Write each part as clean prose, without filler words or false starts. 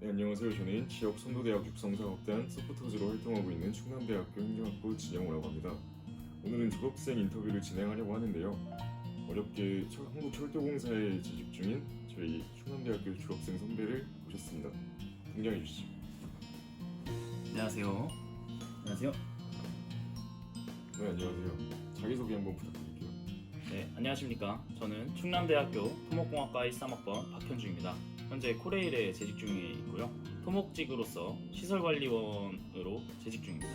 네, 안녕하세요. 저는 지역 선도대학 육성사업단 서포터즈로 활동하고 있는 충남대학교 행정학부 진영우라고 합니다. 오늘은 졸업생 인터뷰를 진행하려고 하는데요. 어렵게 한국철도공사에 재직 중인 저희 충남대학교 졸업생 선배를 모셨습니다. 등장해 주시죠. 안녕하세요. 안녕하세요. 네, 안녕하세요. 자기소개 한번 부탁드릴게요. 네, 안녕하십니까. 저는 충남대학교 토목공학과 13학번 박현주입니다. 현재 코레일에 재직 중에 있고요. 토목직으로서 시설관리원으로 재직 중입니다.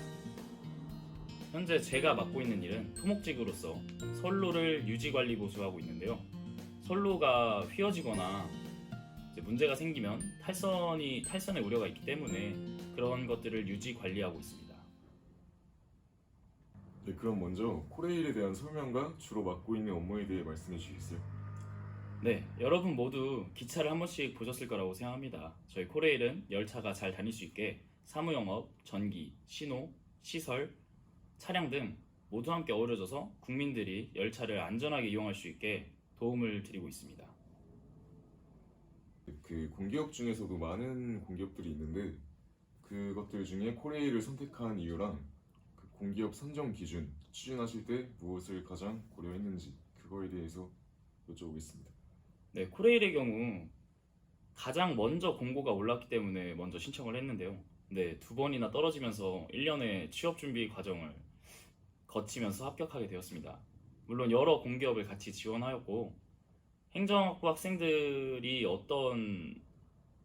현재 제가 맡고 있는 일은 토목직으로서 선로를 유지관리 보수하고 있는데요. 선로가 휘어지거나 이제 문제가 생기면 탈선의 우려가 있기 때문에 그런 것들을 유지 관리하고 있습니다. 네, 그럼 먼저 코레일에 대한 설명과 주로 맡고 있는 업무에 대해 말씀해 주시겠어요? 네, 여러분 모두 기차를 한 번씩 보셨을 거라고 생각합니다. 저희 코레일은 열차가 잘 다닐 수 있게 사무영업, 전기, 신호, 시설, 차량 등 모두 함께 어우러져서 국민들이 열차를 안전하게 이용할 수 있게 도움을 드리고 있습니다. 그 공기업 중에서도 많은 공기업들이 있는데 그것들 중에 코레일을 선택한 이유랑 그 공기업 선정 기준 추진하실 때 무엇을 가장 고려했는지 그거에 대해서 여쭤보겠습니다. 네, 코레일의 경우 가장 먼저 공고가 올랐기 때문에 먼저 신청을 했는데요. 네, 2번이나 떨어지면서 1년의 취업 준비 과정을 거치면서 합격하게 되었습니다. 물론 여러 공기업을 같이 지원하였고 행정학부 학생들이 어떤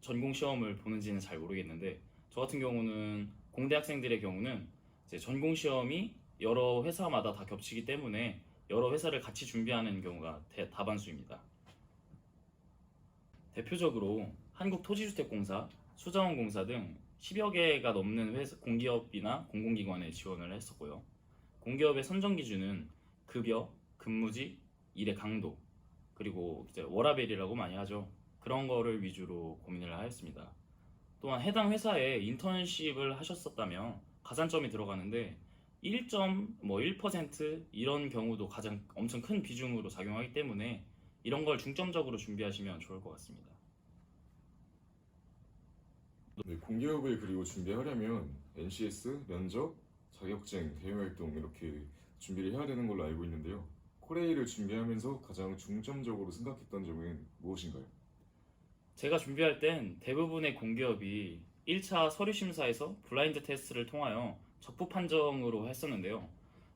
전공 시험을 보는지는 잘 모르겠는데 저 같은 경우는 공대 학생들의 경우는 이제 전공 시험이 여러 회사마다 다 겹치기 때문에 여러 회사를 같이 준비하는 경우가 다반수입니다. 대표적으로 한국토지주택공사, 수자원공사 등 10여 개가 넘는 공기업이나 공공기관에 지원을 했었고요. 공기업의 선정 기준은 급여, 근무지, 일의 강도, 그리고 이제 워라밸이라고 많이 하죠. 그런 거를 위주로 고민을 하였습니다. 또한 해당 회사에 인턴십을 하셨었다면 가산점이 들어가는데 1.1% 이런 경우도 가장 엄청 큰 비중으로 작용하기 때문에 이런 걸 중점적으로 준비하시면 좋을 것 같습니다. 네, 공기업을 그리고 준비하려면 NCS, 면접, 자격증, 대외활동 이렇게 준비를 해야 되는 걸로 알고 있는데요. 코레일을 준비하면서 가장 중점적으로 생각했던 점은 무엇인가요? 제가 준비할 땐 대부분의 공기업이 1차 서류 심사에서 블라인드 테스트를 통하여 적부 판정으로 했었는데요.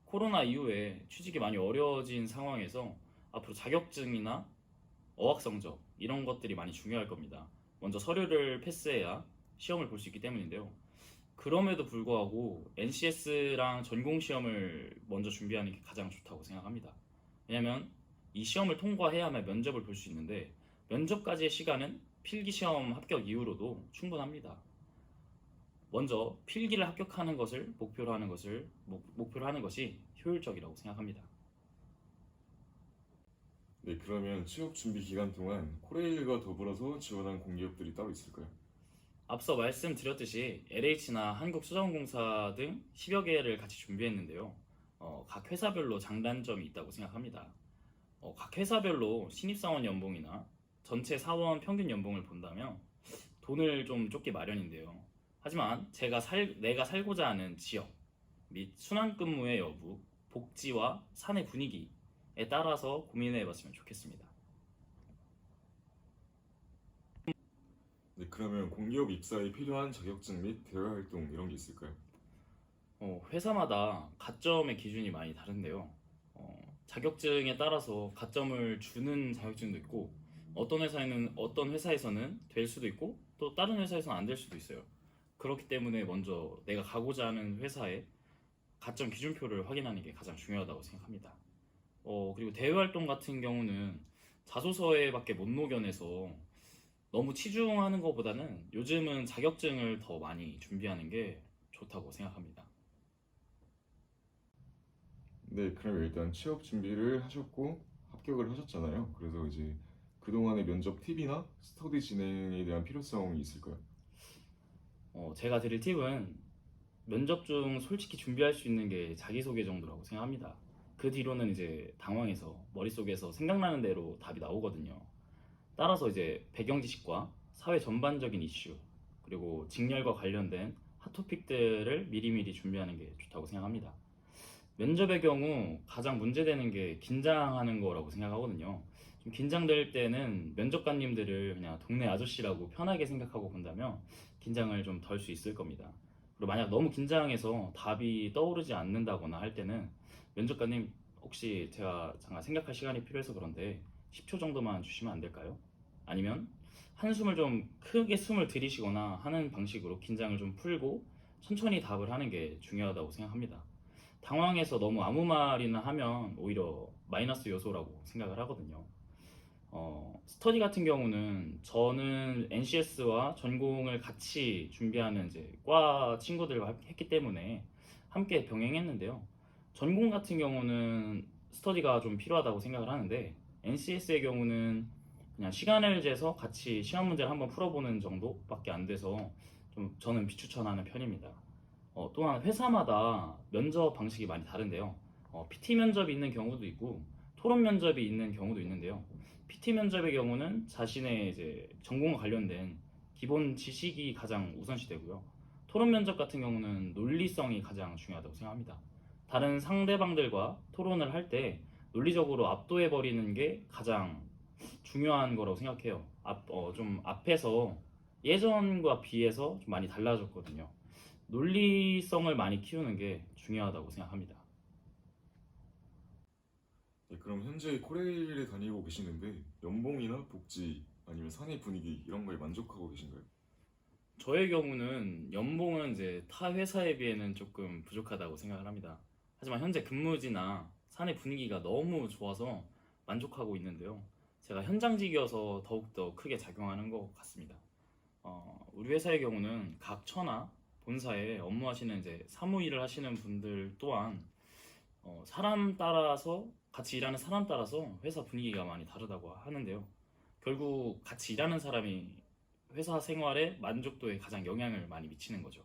코로나 이후에 취직이 많이 어려워진 상황에서 앞으로 자격증이나 어학 성적 이런 것들이 많이 중요할 겁니다. 먼저 서류를 패스해야 시험을 볼 수 있기 때문인데요. 그럼에도 불구하고 NCS랑 전공 시험을 먼저 준비하는 게 가장 좋다고 생각합니다. 왜냐면 이 시험을 통과해야만 면접을 볼 수 있는데 면접까지의 시간은 필기 시험 합격 이후로도 충분합니다. 먼저 필기를 합격하는 것을 목표로 하는 것이 효율적이라고 생각합니다. 네, 그러면 취업 준비 기간 동안 코레일과 더불어서 지원한 공기업들이 따로 있을까요? 앞서 말씀드렸듯이 LH나 한국수자원공사 등 10여 개를 같이 준비했는데요. 각 회사별로 장단점이 있다고 생각합니다. 각 회사별로 신입사원 연봉이나 전체 사원 평균 연봉을 본다면 돈을 좀 쫓기 마련인데요. 하지만 내가 살고자 하는 지역 및 순환근무의 여부, 복지와 사내 분위기에 따라서 고민해 봤으면 좋겠습니다. 네, 그러면 공기업 입사에 필요한 자격증 및 대외활동 이런 게 있을까요? 회사마다 가점의 기준이 많이 다른데요. 자격증에 따라서 가점을 주는 자격증도 있고 어떤 회사에서는 될 수도 있고 또 다른 회사에서는 안 될 수도 있어요. 그렇기 때문에 먼저 내가 가고자 하는 회사의 가점 기준표를 확인하는 게 가장 중요하다고 생각합니다. 그리고 대외활동 같은 경우는 자소서에밖에 못 녹여내서 너무 치중하는 것보다는 요즘은 자격증을 더 많이 준비하는 게 좋다고 생각합니다. 네, 그럼 일단 취업 준비를 하셨고 합격을 하셨잖아요. 그래서 이제 그동안의 면접 팁이나 스터디 진행에 대한 필요성이 있을까요? 제가 드릴 팁은 면접 중 솔직히 준비할 수 있는 게 자기소개 정도라고 생각합니다. 그 뒤로는 이제 당황해서 머릿속에서 생각나는 대로 답이 나오거든요. 따라서 이제 배경 지식과 사회 전반적인 이슈, 그리고 직렬과 관련된 핫토픽들을 미리미리 준비하는 게 좋다고 생각합니다. 면접의 경우 가장 문제되는 게 긴장하는 거라고 생각하거든요. 좀 긴장될 때는 면접관님들을 그냥 동네 아저씨라고 편하게 생각하고 본다면 긴장을 좀 덜 수 있을 겁니다. 그리고 만약 너무 긴장해서 답이 떠오르지 않는다거나 할 때는 면접관님 혹시 제가 잠깐 생각할 시간이 필요해서 그런데 10초 정도만 주시면 안 될까요? 아니면 한숨을 좀 크게 숨을 들이쉬거나 하는 방식으로 긴장을 좀 풀고 천천히 답을 하는 게 중요하다고 생각합니다. 당황해서 너무 아무 말이나 하면 오히려 마이너스 요소라고 생각을 하거든요. 스터디 같은 경우는 저는 NCS와 전공을 같이 준비하는 이제 과 친구들과 했기 때문에 함께 병행했는데요. 전공 같은 경우는 스터디가 좀 필요하다고 생각을 하는데 NCS의 경우는 그냥 시간을 재서 같이 시험 문제를 한번 풀어보는 정도밖에 안 돼서 좀 저는 비추천하는 편입니다. 또한 회사마다 면접 방식이 많이 다른데요. PT 면접이 있는 경우도 있고 토론 면접이 있는 경우도 있는데요. PT 면접의 경우는 자신의 이제 전공과 관련된 기본 지식이 가장 우선시되고요. 토론 면접 같은 경우는 논리성이 가장 중요하다고 생각합니다. 다른 상대방들과 토론을 할 때 논리적으로 압도해 버리는 게 가장 중요한 거라고 생각해요. 좀 앞에서 예전과 비해서 좀 많이 달라졌거든요. 논리성을 많이 키우는 게 중요하다고 생각합니다. 네, 그럼 현재 코레일에 다니고 계시는데 연봉이나 복지 아니면 사내 분위기 이런 거에 만족하고 계신가요? 저의 경우는 연봉은 이제 타 회사에 비해는 조금 부족하다고 생각을 합니다. 하지만 현재 근무지나 사내 분위기가 너무 좋아서 만족하고 있는데요. 제가 현장직이어서 더욱더 크게 작용하는 것 같습니다. 우리 회사의 경우는 각 처나 본사에 업무하시는 이제 사무 일을 하시는 분들 또한 사람 따라서 같이 일하는 사람 따라서 회사 분위기가 많이 다르다고 하는데요. 결국 같이 일하는 사람이 회사 생활의 만족도에 가장 영향을 많이 미치는 거죠.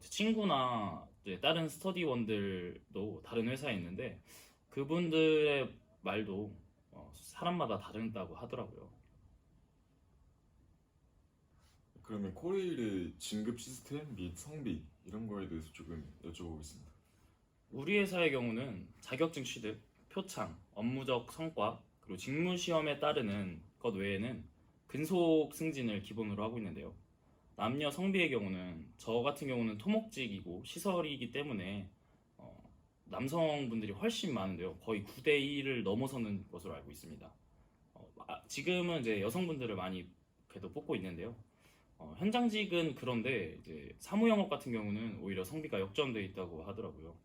제 친구나 이제 다른 스터디원들도 다른 회사에 있는데 그분들의 말도 사람마다 다르다고 하더라고요. 그러면 코레일의 진급 시스템 및 성비 이런 거에 대해서 조금 여쭤보겠습니다. 우리 회사의 경우는 자격증 취득, 표창, 업무적 성과, 그리고 직무 시험에 따르는 것 외에는 근속 승진을 기본으로 하고 있는데요. 남녀 성비의 경우는 저 같은 경우는 토목직이고 시설이기 때문에 남성분들이 훨씬 많은데요. 거의 9대 1을 넘어서는 것으로 알고 있습니다. 지금은 이제 여성분들을 많이 그래도 뽑고 있는데요. 현장직은 그런데 이제 사무영업 같은 경우는 오히려 성비가 역전돼 있다고 하더라고요.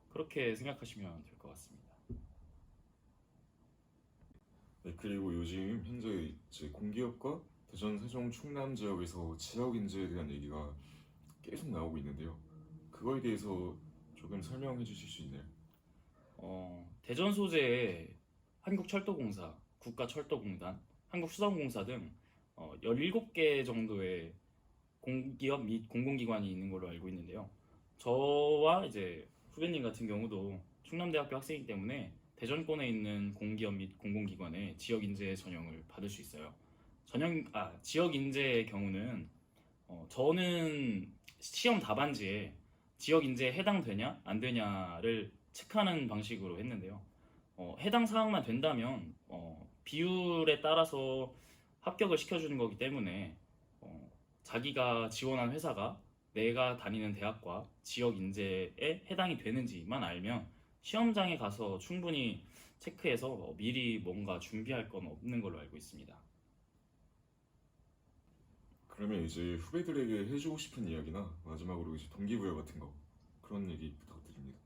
그렇게 생각하시면 될 것 같습니다. 네, 그리고 요즘 현재 이제 공기업과 대전, 세종, 충남 지역에서 지역 인재에 대한 얘기가 계속 나오고 있는데요. 그거에 대해서 조금 설명해 주실 수 있나요? 대전 소재에 한국철도공사, 국가철도공단, 한국수산공사 등 17개 정도의 공기업 및 공공기관이 있는 걸로 알고 있는데요. 저와 이제 후배님 같은 경우도 충남대학교 학생이기 때문에 대전권에 있는 공기업 및 공공기관에 지역 인재 전형을 받을 수 있어요. 지역 인재의 경우는 저는 시험 답안지에 지역 인재에 해당되냐 안 되냐를 체크하는 방식으로 했는데요. 해당 사항만 된다면 비율에 따라서 합격을 시켜주는 거기 때문에 자기가 지원한 회사가 내가 다니는 대학과 지역 인재에 해당이 되는지만 알면 시험장에 가서 충분히 체크해서 미리 뭔가 준비할 건 없는 걸로 알고 있습니다. 그러면 이제 후배들에게 해주고 싶은 이야기나 마지막으로 이제 동기부여 같은 거 그런 얘기 부탁드립니다.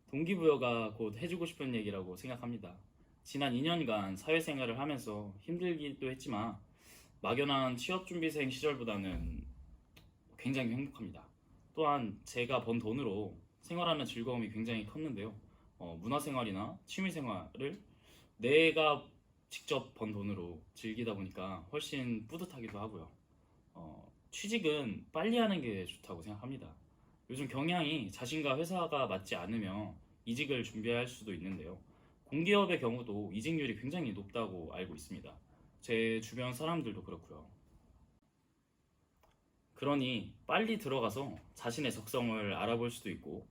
동기부여가 곧 해주고 싶은 얘기라고 생각합니다. 지난 2년간 사회생활을 하면서 힘들기도 했지만 막연한 취업준비생 시절보다는 굉장히 행복합니다. 또한 제가 번 돈으로 생활하는 즐거움이 굉장히 컸는데요. 문화생활이나 취미생활을 내가 직접 번 돈으로 즐기다 보니까 훨씬 뿌듯하기도 하고요. 취직은 빨리 하는 게 좋다고 생각합니다. 요즘 경향이 자신과 회사가 맞지 않으며 이직을 준비할 수도 있는데요. 공기업의 경우도 이직률이 굉장히 높다고 알고 있습니다. 제 주변 사람들도 그렇고요. 그러니 빨리 들어가서 자신의 적성을 알아볼 수도 있고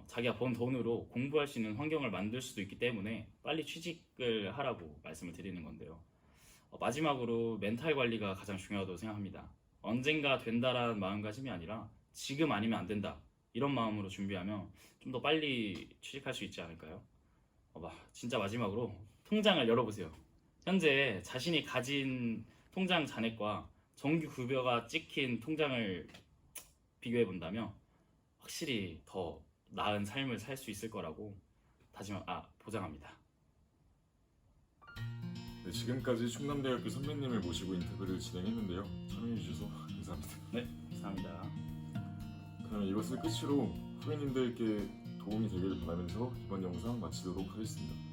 자기가 번 돈으로 공부할 수 있는 환경을 만들 수도 있기 때문에 빨리 취직을 하라고 말씀을 드리는 건데요. 마지막으로 멘탈 관리가 가장 중요하다고 생각합니다. 언젠가 된다라는 마음가짐이 아니라 지금 아니면 안 된다 이런 마음으로 준비하면 좀 더 빨리 취직할 수 있지 않을까요? 진짜 마지막으로 통장을 열어보세요. 현재 자신이 가진 통장 잔액과 정규 급여가 찍힌 통장을 비교해 본다면 확실히 더 나은 삶을 살 수 있을 거라고 보장합니다. 네, 지금까지 충남대학교 선배님을 모시고 인터뷰를 진행했는데요. 참여해주셔서 감사합니다. 네, 감사합니다. 그럼 이것을 끝으로 후배님들께 도움이 되길 바라면서 이번 영상 마치도록 하겠습니다.